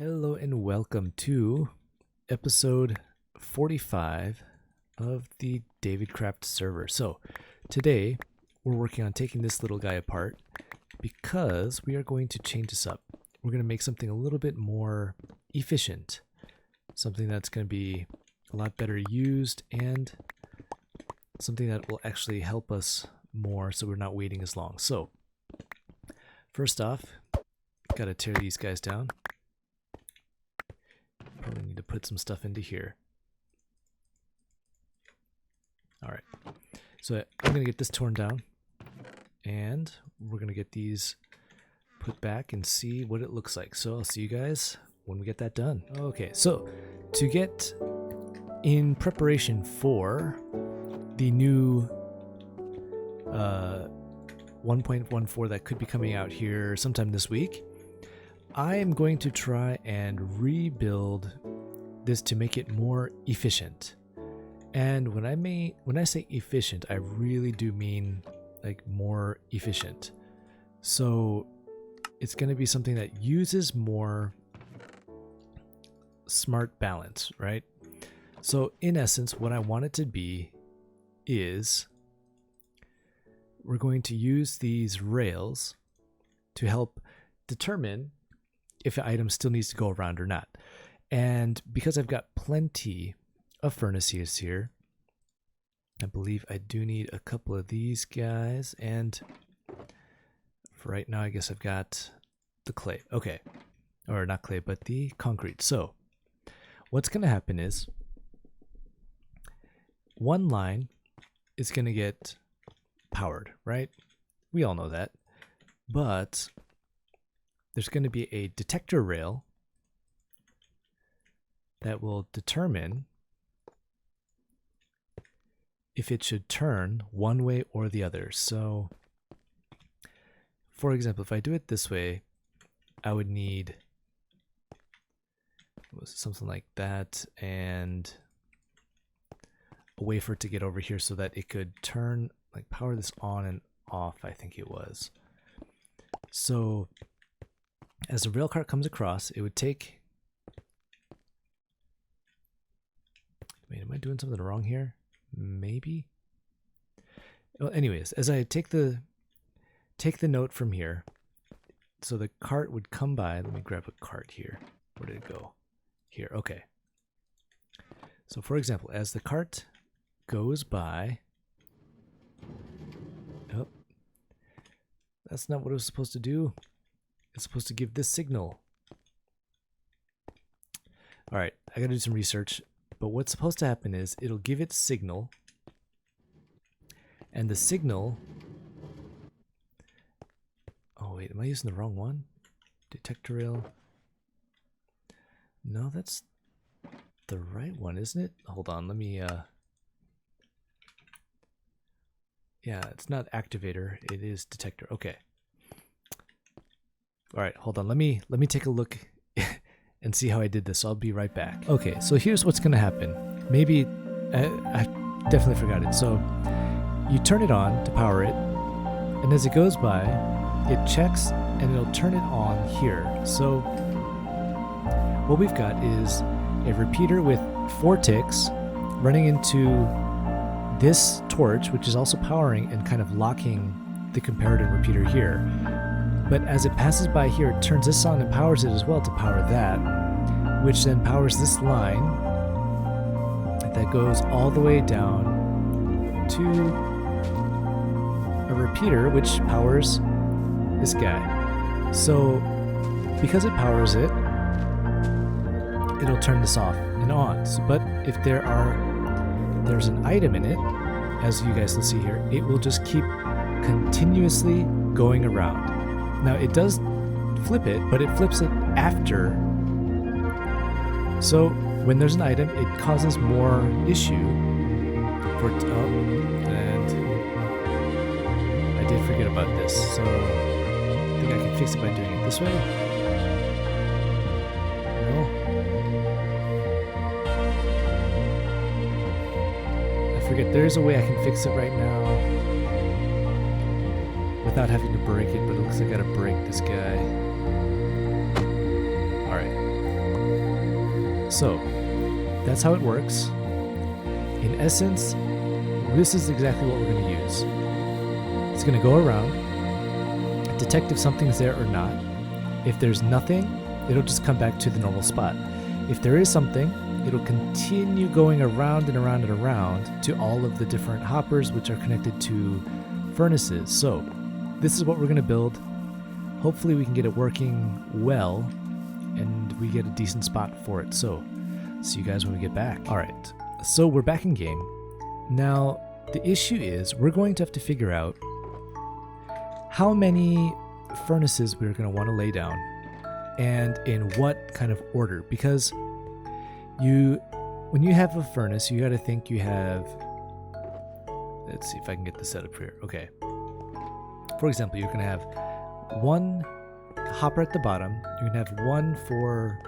Hello and welcome to episode 45 of the David Craft server. So today we're working on taking this little guy apart because we are going to change this up. We're going to make something a little bit more efficient, something that's going to be a lot better used and something that will actually help us more so we're not waiting as long. So first off, got to tear these guys down. Probably need to put some stuff into here. Alright, so I'm going to get this torn down and we're going to get these put back and see what it looks like. So I'll see you guys when we get that done. Okay, so to get in preparation for the new 1.14 that could be coming out here sometime this week, I am going to try and rebuild this to make it more efficient. And when I say efficient, I really do mean like more efficient. So it's going to be something that uses more smart balance, right? So in essence, what I want it to be is we're going to use these rails to help determine if an item still needs to go around or not. And because I've got plenty of furnaces here, I believe I do need a couple of these guys. And for right now, I guess I've got the clay. Okay. Or not clay, but the concrete. So what's going to happen is one line is going to get powered, right? We all know that. But there's going to be a detector rail that will determine if it should turn one way or the other. So, for example, if I do it this way, I would need something like that and a way for it to get over here so that it could turn, like power this on and off, I think it was. So as the rail cart comes across, it would take... Wait, am I doing something wrong here? Maybe? Well, anyways, as I take the note from here, so the cart would come by. Let me grab a cart here. Where did it go? Here, okay. So for example, as the cart goes by... Oh, that's not what it was supposed to do. It's supposed to give this signal. All right, I got to do some research. But what's supposed to happen is it'll give it signal. And the signal... Oh, wait, am I using the wrong one? Detector rail. No, that's the right one, isn't it? Hold on, let me... Yeah, it's not activator. It is detector. Okay. All right, hold on. Let me take a look and see how I did this. So I'll be right back. Okay, so here's what's going to happen. Maybe I definitely forgot it. So you turn it on to power it, and as it goes by, it checks and it'll turn it on here. So what we've got is a repeater with 4 ticks running into this torch, which is also powering and kind of locking the comparative repeater here. But as it passes by here, it turns this on and powers it as well to power that, which then powers this line that goes all the way down to a repeater which powers this guy. So because it powers it, it'll turn this off and on. But if there's an item in it, as you guys will see here, it will just keep continuously going around. Now it does flip it, but it flips it after. So when there's an item, it causes more issue for it. Oh, and I did forget about this. So I think I can fix it by doing it this way. No. I forget. There's a way I can fix it right now without having to break it, but it looks like I gotta break this guy. Alright. So that's how it works. In essence, this is exactly what we're going to use. It's going to go around, detect if something's there or not. If there's nothing, it'll just come back to the normal spot. If there is something, it'll continue going around and around and around to all of the different hoppers which are connected to furnaces. So this is what we're going to build. Hopefully we can get it working well and we get a decent spot for it. So see you guys when we get back. All right, so we're back in game. Now the issue is we're going to have to figure out how many furnaces we're going to want to lay down and in what kind of order, because when you have a furnace, you got to think you have, let's see if I can get this set up here. Okay, for example, you're going to have one hopper at the bottom, you're going to have one for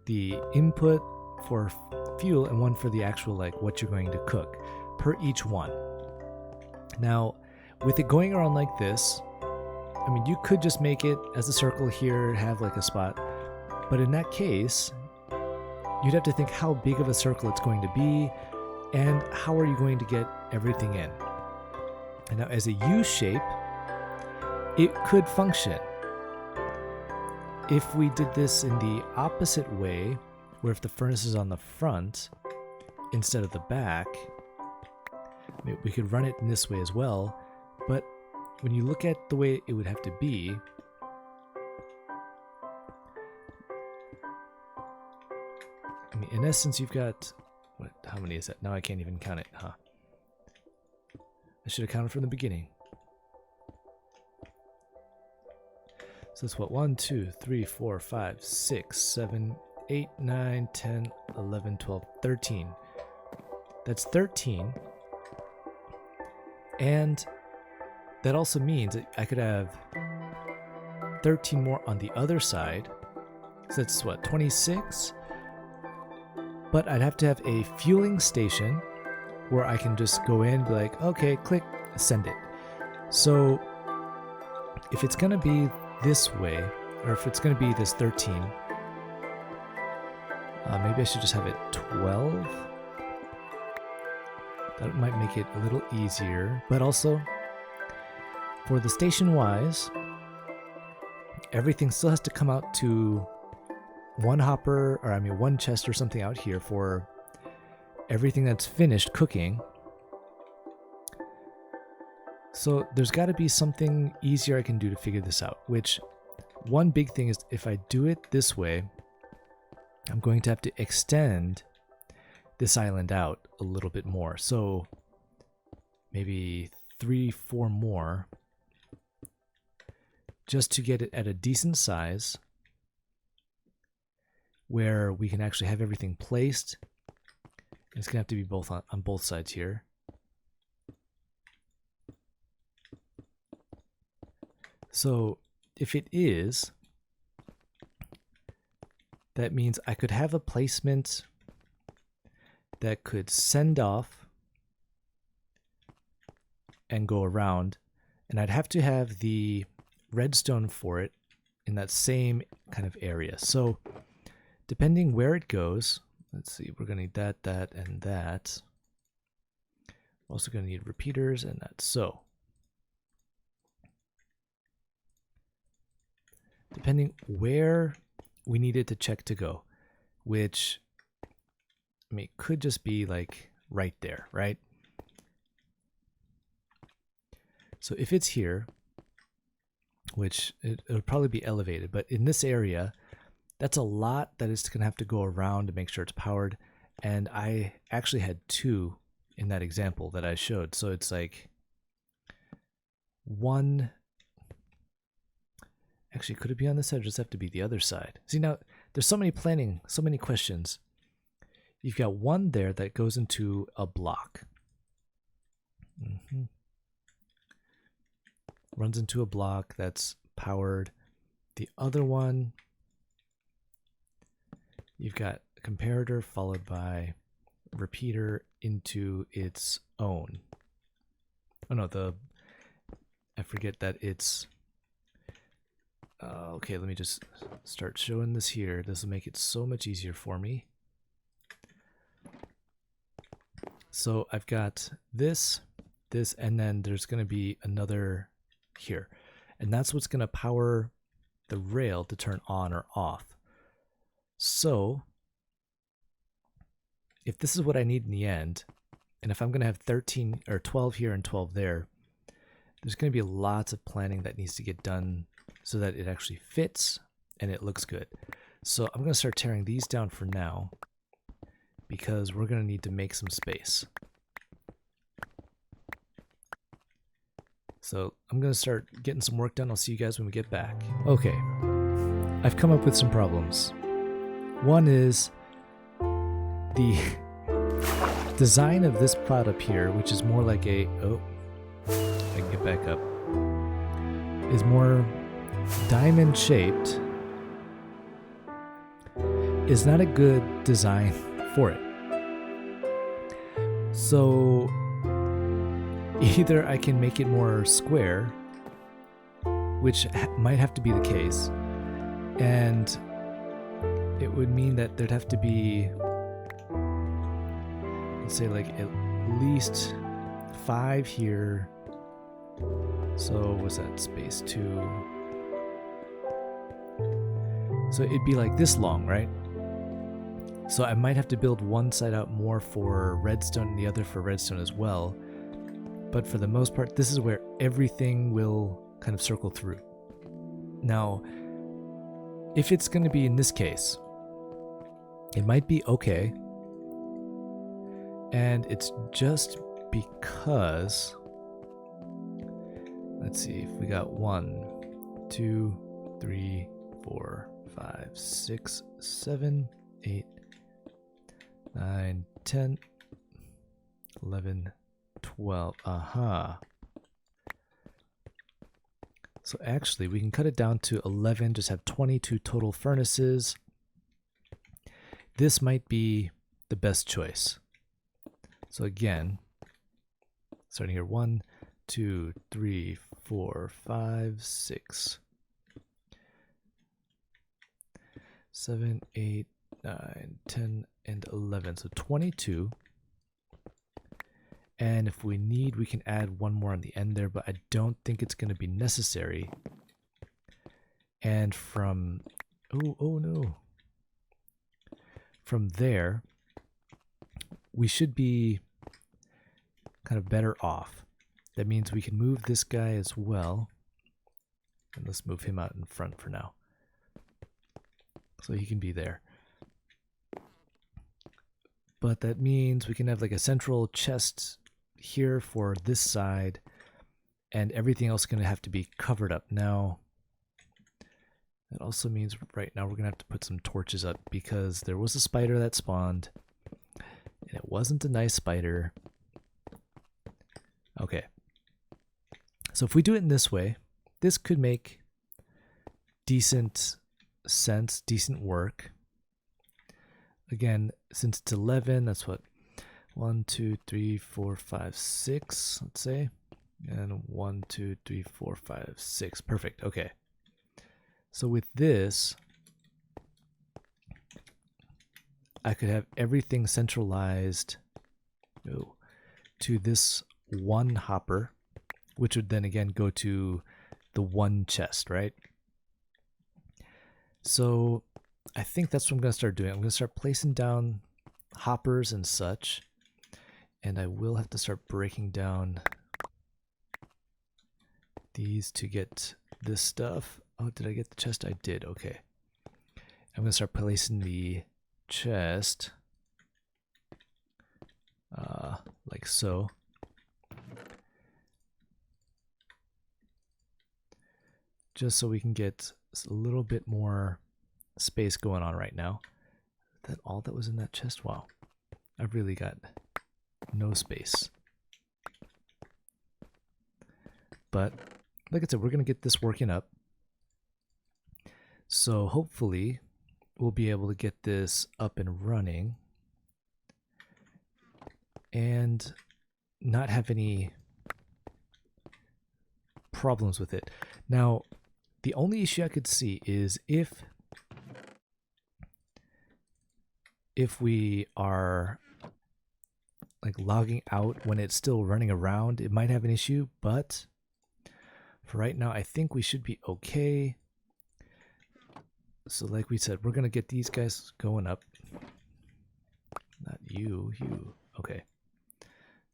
the input for fuel and one for the actual, like, what you're going to cook per each one. Now with it going around like this, I mean, you could just make it as a circle here, have like a spot, but in that case you'd have to think how big of a circle it's going to be and how are you going to get everything in. And now as a U shape, it could function. If we did this in the opposite way, where if the furnace is on the front instead of the back, we could run it in this way as well. But when you look at the way it would have to be, I mean, in essence, you've got, what? How many is that? Now I can't even count it, huh? I should have counted from the beginning. So that's what? 1, 2, 3, 4, 5, 6, 7, 8, 9, 10, 11, 12, 13. That's 13. And that also means that I could have 13 more on the other side. So that's what, 26? But I'd have to have a fueling station where I can just go in and be like, okay, click, send it. So if it's going to be this way, or if it's going to be this 13, maybe I should just have it 12. That might make it a little easier. But also, for the station-wise, everything still has to come out to one hopper, or I mean one chest or something out here for everything that's finished cooking. So there's got to be something easier I can do to figure this out, which one big thing is if I do it this way, I'm going to have to extend this island out a little bit more. So maybe 3, 4 more just to get it at a decent size where we can actually have everything placed. It's gonna have to be both on both sides here. So if it is, that means I could have a placement that could send off and go around, and I'd have to have the redstone for it in that same kind of area. So depending where it goes, let's see, we're going to need that, that, and that. We're also going to need repeaters and that. So depending where we need it to check to go, which I mean, it could just be like right there, right? So if it's here, which it'll probably be elevated, but in this area, that's a lot that is going to have to go around to make sure it's powered. And I actually had 2 in that example that I showed. So it's like 1. Actually, could it be on this side or does it have to be the other side? See, now there's so many planning, so many questions. You've got 1 there that goes into a block. Runs into a block that's powered. The other one, you've got a comparator followed by repeater into its own. Oh no, I forget that it's Okay, let me just start showing this here. This will make it so much easier for me. So I've got this, and then there's going to be another here. And that's what's going to power the rail to turn on or off. So if this is what I need in the end, and if I'm going to have 13 or 12 here and 12 there, there's going to be lots of planning that needs to get done so that it actually fits and it looks good. So I'm going to start tearing these down for now because we're going to need to make some space. So I'm going to start getting some work done. I'll see you guys when we get back. Okay, I've come up with some problems. One is the design of this plot up here, which is more like a, oh, I can get back up, is more diamond shaped, is not a good design for it. So either I can make it more square, which might have to be the case, and it would mean that there'd have to be, let's say, like at least 5 here. So was that space 2? So it'd be like this long, right? So I might have to build one side out more for redstone and the other for redstone as well. But for the most part, this is where everything will kind of circle through. Now, if it's going to be in this case, it might be okay. And it's just because, let's see, if we got 1, 2, 3, 4, 5, 6, 7, 8, 9, 10, 11, 12. Aha. So actually, we can cut it down to 11, just have 22 total furnaces. This might be the best choice. So again, starting here, 1, 2, 3, 4, 5, 6, 7, 8, 9, 10, and 11. So 22. And if we need, we can add one more on the end there, but I don't think it's going to be necessary. And from, oh no. From there, we should be kind of better off. That means we can move this guy as well. And let's move him out in front for now, so he can be there. But that means we can have like a central chest here for this side, and everything else is going to have to be covered up. Now, that also means right now we're going to have to put some torches up because there was a spider that spawned, and it wasn't a nice spider. Okay. So if we do it in this way, this could make decent sense, decent work. Again, since it's 11, that's what, 1, 2, 3, 4, 5, 6, let's say. And 1, 2, 3, 4, 5, 6. Perfect. Okay. So with this, I could have everything centralized to this one hopper, which would then again go to the one chest, right? So I think that's what I'm going to start doing. I'm going to start placing down hoppers and such. And I will have to start breaking down these to get this stuff. Oh, did I get the chest? I did. Okay. I'm going to start placing the chest like so. Just so we can get a little bit more space going on right now. Is that all that was in that chest? Wow. I've really got no space. But like I said, we're going to get this working up. So hopefully we'll be able to get this up and running and not have any problems with it. Now, The only issue I could see is if we are like logging out when it's still running around, it might have an issue, but for right now, I think we should be okay. So like we said, we're gonna get these guys going up. Not you, you. Okay.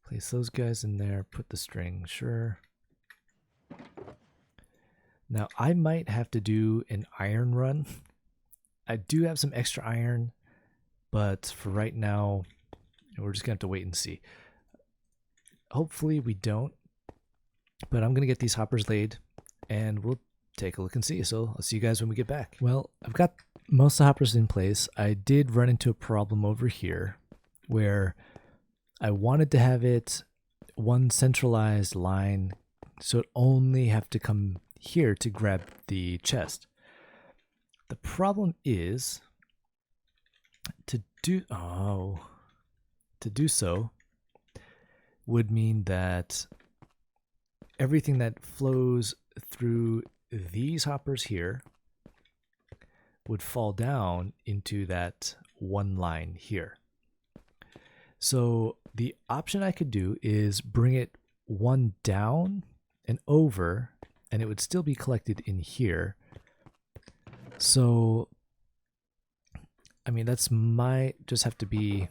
Place those guys in there, put the string, sure. Now I might have to do an iron run. I do have some extra iron, but for right now, we're just gonna have to wait and see. Hopefully we don't, but I'm gonna get these hoppers laid and we'll take a look and see. So I'll see you guys when we get back. Well, I've got most of the hoppers in place. I did run into a problem over here where I wanted to have it one centralized line, so it only have to come here to grab the chest. The problem is to do so would mean that everything that flows through these hoppers here would fall down into that one line here. So the option I could do is bring it one down and over, and it would still be collected in here. So, I mean, that's might just have to be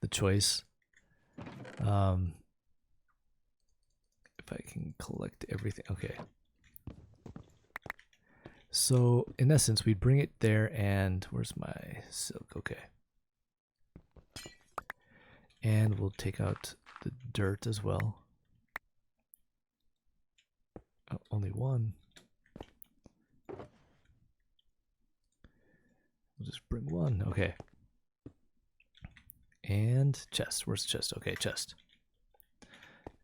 the choice. If I can collect everything, okay. So in essence, we'd bring it there, and where's my silk? Okay. And we'll take out the dirt as well. Oh, only one. We'll just bring one. Okay. And chest. Where's the chest? Okay, chest.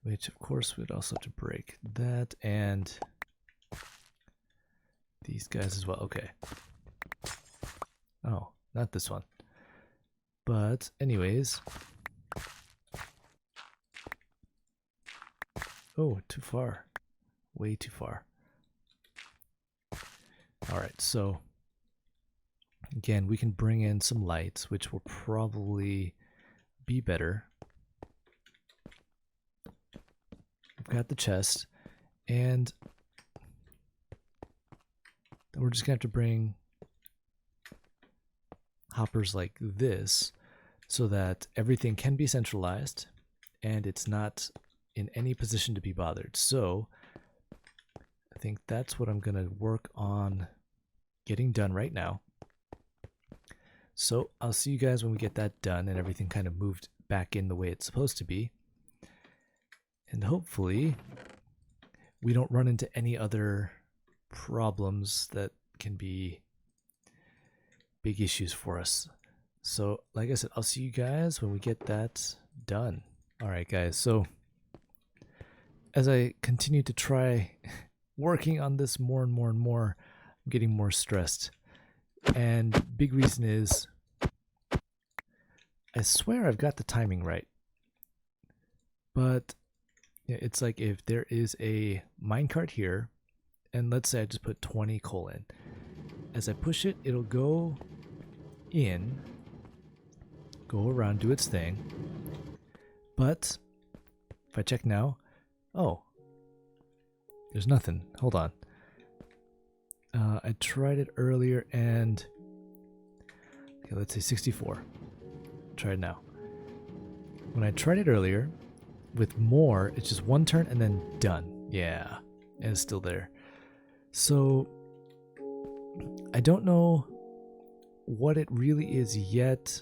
Which, of course, we'd also have to break that and these guys as well. Okay. Oh, not this one. But anyways. Oh, too far. Way too far. Alright, so again, we can bring in some lights, which will probably be better. We've got the chest, and then we're just gonna have to bring hoppers like this so that everything can be centralized and it's not in any position to be bothered. So I think that's what I'm gonna work on getting done right now. So I'll see you guys when we get that done and everything kind of moved back in the way it's supposed to be. And hopefully we don't run into any other problems that can be big issues for us. So like I said, I'll see you guys when we get that done. All right, guys. So as I continue to try working on this more and more and more, I'm getting more stressed. And big reason is I swear I've got the timing right. But it's like if there is a minecart here, and let's say I just put 20 coal in. As I push it, it'll go in, go around, do its thing. But if I check now, oh, there's nothing. Hold on. I tried it earlier and okay, let's say 64. Try it now. When I tried it earlier with more, it's just one turn and then done. Yeah, and it's still there. So I don't know what it really is yet.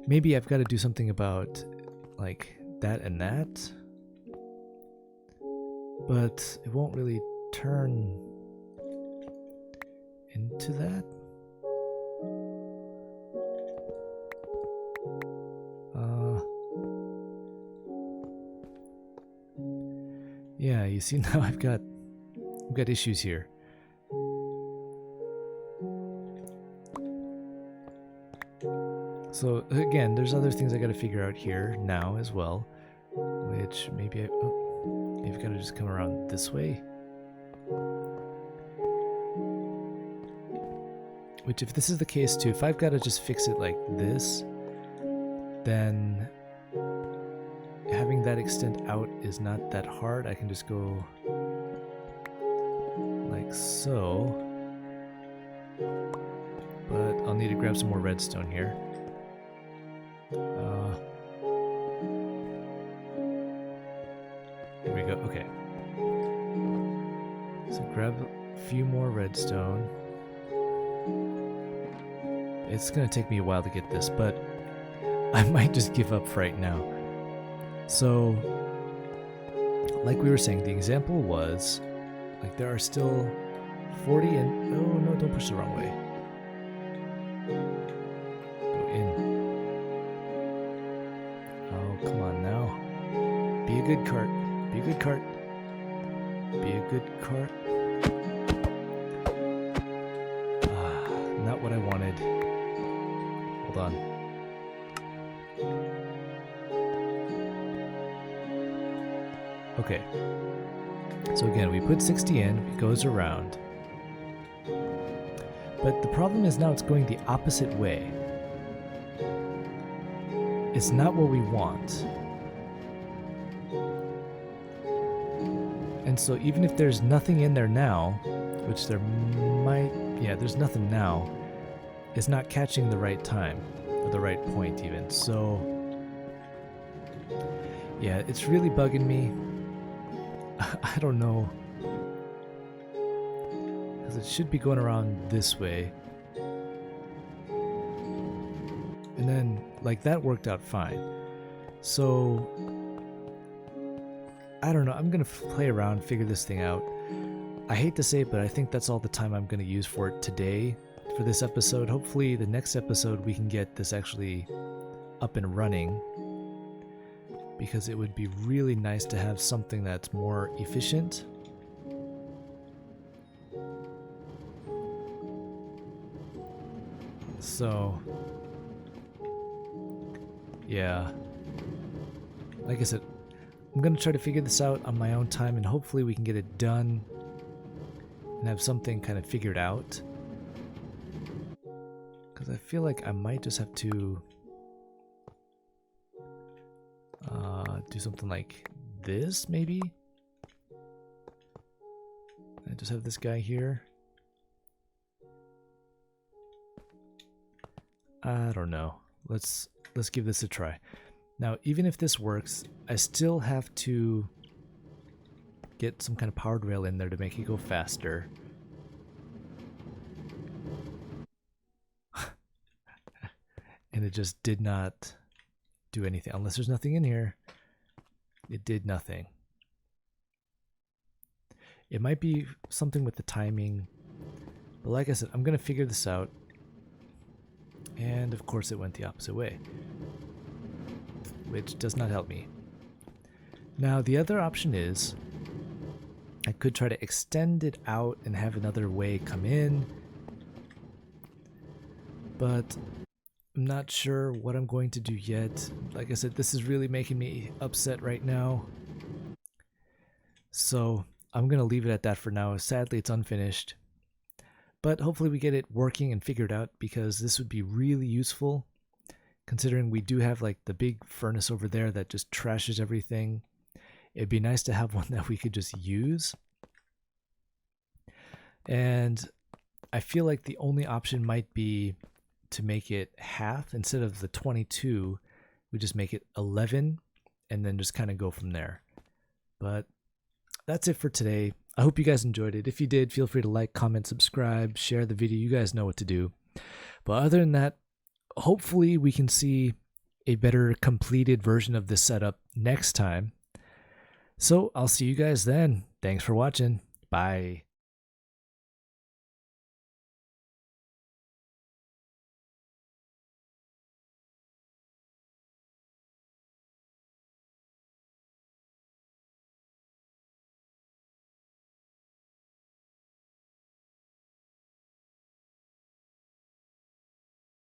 Maybe I've got to do something about like that and that, but it won't really turn into that. Yeah, you see now I've got issues here. So again, there's other things I got to figure out here now as well, which maybe I've got to just come around this way. Which, if this is the case too, if I've got to just fix it like this, then having that extend out is not that hard. I can just go like so. But I'll need to grab some more redstone here. Here we go. Okay. So grab a few more redstone. It's going to take me a while to get this, but I might just give up right now. So, like we were saying, the example was, like, there are still 40 and... Oh, no, don't push the wrong way. Go in. Oh, come on now. Be a good cart. Be a good cart. Be a good cart. Not what I wanted. Hold on. Okay. So again, we put 60 in, it goes around. But the problem is now it's going the opposite way. It's not what we want. And so even if there's nothing in there now, which there might... Yeah, there's nothing now. It's not catching the right time, or the right point even. So, yeah, it's really bugging me. I don't know. Because it should be going around this way. And then, like, that worked out fine. So, I don't know. I'm going to play around, figure this thing out. I hate to say it, but I think that's all the time I'm going to use for it today for this episode. Hopefully the next episode we can get this actually up and running, because it would be really nice to have something that's more efficient. So, yeah. Like I said, I'm going to try to figure this out on my own time, and hopefully we can get it done and have something kind of figured out. Because I feel like I might just have to do something like this, maybe? I just have this guy here. I don't know. Let's give this a try. Now, even if this works, I still have to get some kind of powered rail in there to make it go faster. And it just did not do anything. Unless there's nothing in here, it did nothing. It might be something with the timing, but like I said, I'm going to figure this out. And of course it went the opposite way, which does not help me. Now the other option is I could try to extend it out and have another way come in, but I'm not sure what I'm going to do yet. Like I said, this is really making me upset right now. So I'm going to leave it at that for now. Sadly, it's unfinished. But hopefully we get it working and figured out, because this would be really useful, considering we do have like the big furnace over there that just trashes everything. It'd be nice to have one that we could just use. And I feel like the only option might be to make it half. Instead of the 22, we just make it 11 and then just kind of go from there. But that's it for today. I hope you guys enjoyed it. If you did, feel free to like, comment, subscribe, share the video. You guys know what to do. But other than that, hopefully we can see a better completed version of this setup next time. So I'll see you guys then. Thanks for watching. Bye.